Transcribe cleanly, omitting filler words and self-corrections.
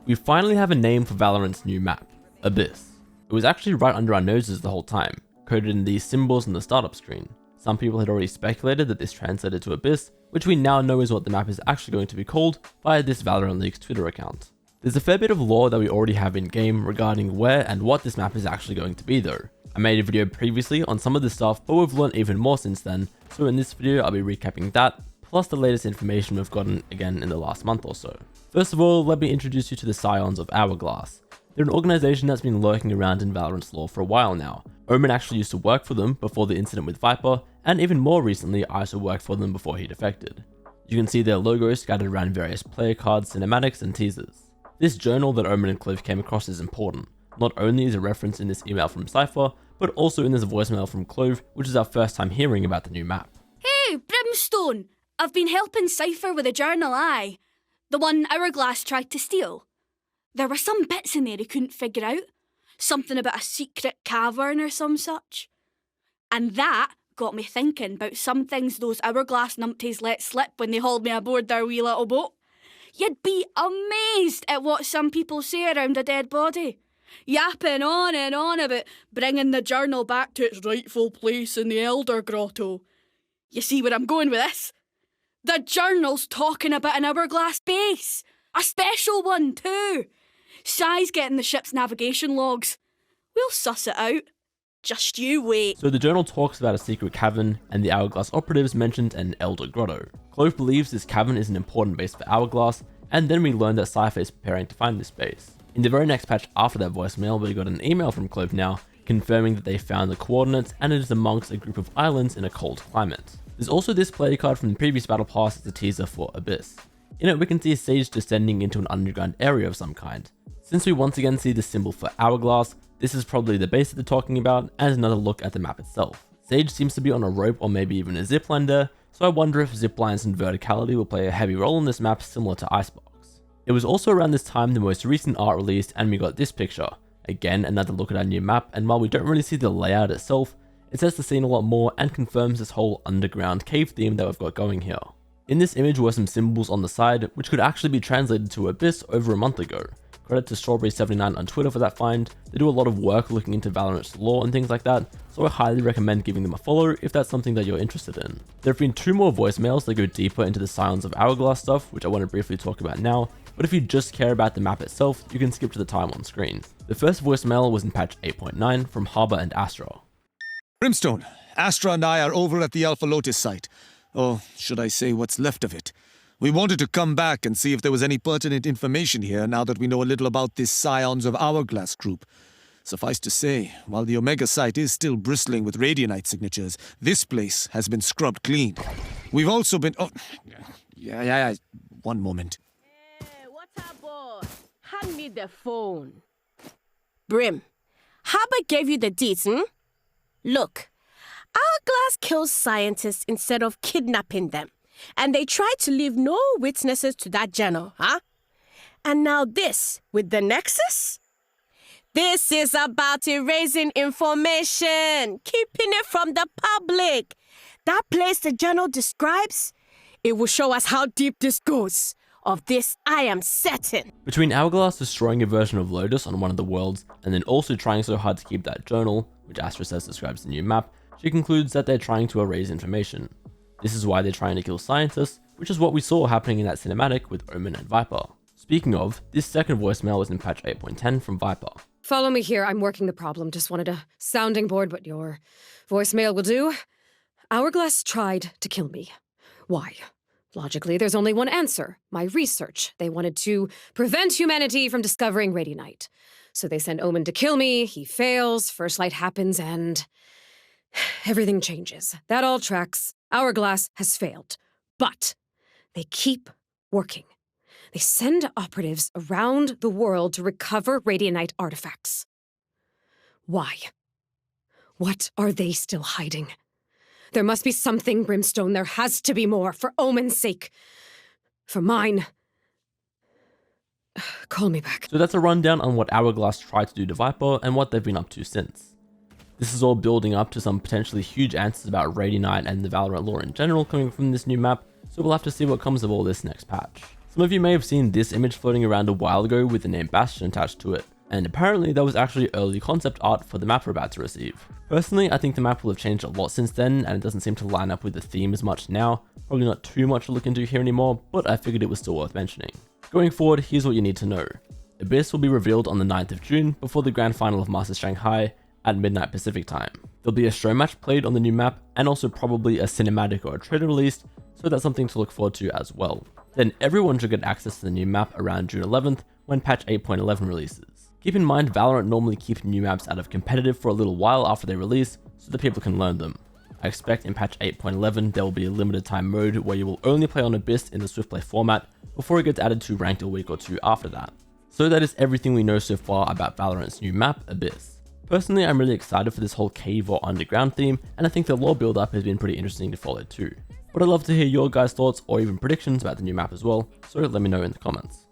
We finally have a name for Valorant's new map, Abyss. It was actually right under our noses the whole time, coded in these symbols on the startup screen. Some people had already speculated that this translated to Abyss, which we now know is what the map is actually going to be called via this Valorant Leaks Twitter account. There's a fair bit of lore that we already have in game regarding where and what this map is actually going to be though. I made a video previously on some of this stuff, but we've learned even more since then, so in this video I'll be recapping that, plus the latest information we've gotten again in the last month or so. First of all, let me introduce you to the Scions of Hourglass. They're an organization that's been lurking around in Valorant's lore for a while now. Omen actually used to work for them before the incident with Viper, and even more recently ISO worked for them before he defected. You can see their logo scattered around various player cards, cinematics, and teasers. This journal that Omen and Clive came across is important. Not only is it referenced in this email from Cypher, but also in this voicemail from Clove, which is our first time hearing about the new map. Hey, Brimstone! I've been helping Cypher with a journal, aye. The one Hourglass tried to steal. There were some bits in there he couldn't figure out. Something about a secret cavern or some such. And that got me thinking about some things those Hourglass numpties let slip when they hauled me aboard their wee little boat. You'd be amazed at what some people say around a dead body. Yapping on and on about bringing the journal back to its rightful place in the Elder Grotto. You see where I'm going with this? The journal's talking about an Hourglass base. A special one too. Sai's getting the ship's navigation logs. We'll suss it out. Just you wait. So the journal talks about a secret cavern, and the Hourglass operatives mentioned an Elder Grotto. Clove believes this cavern is an important base for Hourglass, and then we learned that Cypher is preparing to find this base. In the very next patch after that voicemail, we got an email from Clove now, confirming that they found the coordinates and it is amongst a group of islands in a cold climate. There's also this player card from the previous battle pass as a teaser for Abyss. In it we can see Sage descending into an underground area of some kind. Since we once again see the symbol for Hourglass, this is probably the base that they're talking about, and another look at the map itself. Sage seems to be on a rope or maybe even a zipline there, so I wonder if ziplines and verticality will play a heavy role in this map similar to Icebox. It was also around this time the most recent art released and we got this picture. Again, another look at our new map, and while we don't really see the layout itself, it sets the scene a lot more and confirms this whole underground cave theme that we've got going here. In this image were some symbols on the side, which could actually be translated to Abyss over a month ago. Credit to Strawberry79 on Twitter for that find. They do a lot of work looking into Valorant's lore and things like that, so I highly recommend giving them a follow if that's something that you're interested in. There have been 2 more voicemails that go deeper into the Scions of Hourglass stuff, which I want to briefly talk about now, but if you just care about the map itself, you can skip to the time on screen. The first voicemail was in patch 8.9 from Harbour and Astra. Brimstone, Astra and I are over at the Alpha Lotus site. Or should I say what's left of it. We wanted to come back and see if there was any pertinent information here now that we know a little about this Scions of Hourglass group. Suffice to say, while the Omega site is still bristling with radionite signatures, this place has been scrubbed clean. We've also been... Oh, yeah, one moment. Hey, what's up, boy? Hand me the phone. Brim, Harbour gave you the deets, Look, Hourglass kills scientists instead of kidnapping them. And they tried to leave no witnesses to that journal, huh? And now this, with the Nexus? This is about erasing information, keeping it from the public. That place the journal describes, it will show us how deep this goes. Of this, I am certain. Between Hourglass destroying a version of Lotus on one of the worlds, and then also trying so hard to keep that journal, which Astra says describes the new map, she concludes that they're trying to erase information. This is why they're trying to kill scientists, which is what we saw happening in that cinematic with Omen and Viper. Speaking of, this second voicemail was in patch 8.10 from Viper. Follow me here, I'm working the problem. Just wanted a sounding board, but your voicemail will do. Hourglass tried to kill me. Why? Logically, there's only one answer. My research. They wanted to prevent humanity from discovering radionite. So they send Omen to kill me, he fails, first light happens, and... everything changes. That all tracks. Hourglass has failed. But they keep working. They send operatives around the world to recover radionite artifacts. Why? What are they still hiding? There must be something, Brimstone. There has to be more, for Omen's sake. For mine. Call me back. So that's a rundown on what Hourglass tried to do to Viper and what they've been up to since. This is all building up to some potentially huge answers about radionite and the Valorant lore in general coming from this new map, so we'll have to see what comes of all this next patch. Some of you may have seen this image floating around a while ago with the name Bastion attached to it, and apparently that was actually early concept art for the map we're about to receive. Personally, I think the map will have changed a lot since then, and it doesn't seem to line up with the theme as much now. Probably not too much to look into here anymore, but I figured it was still worth mentioning. Going forward, here's what you need to know. Abyss will be revealed on the 9th of June before the grand final of Masters Shanghai at midnight Pacific time. There'll be a show match played on the new map, and also probably a cinematic or a trailer released, so that's something to look forward to as well. Then everyone should get access to the new map around June 11th when patch 8.11 releases. Keep in mind, Valorant normally keeps new maps out of competitive for a little while after they release, so that people can learn them. I expect in patch 8.11 there will be a limited time mode where you will only play on Abyss in the Swift Play format before it gets added to Ranked a week or two after that. So that is everything we know so far about Valorant's new map, Abyss. Personally, I'm really excited for this whole cave or underground theme, and I think the lore build up has been pretty interesting to follow too. But I'd love to hear your guys' thoughts or even predictions about the new map as well, so let me know in the comments.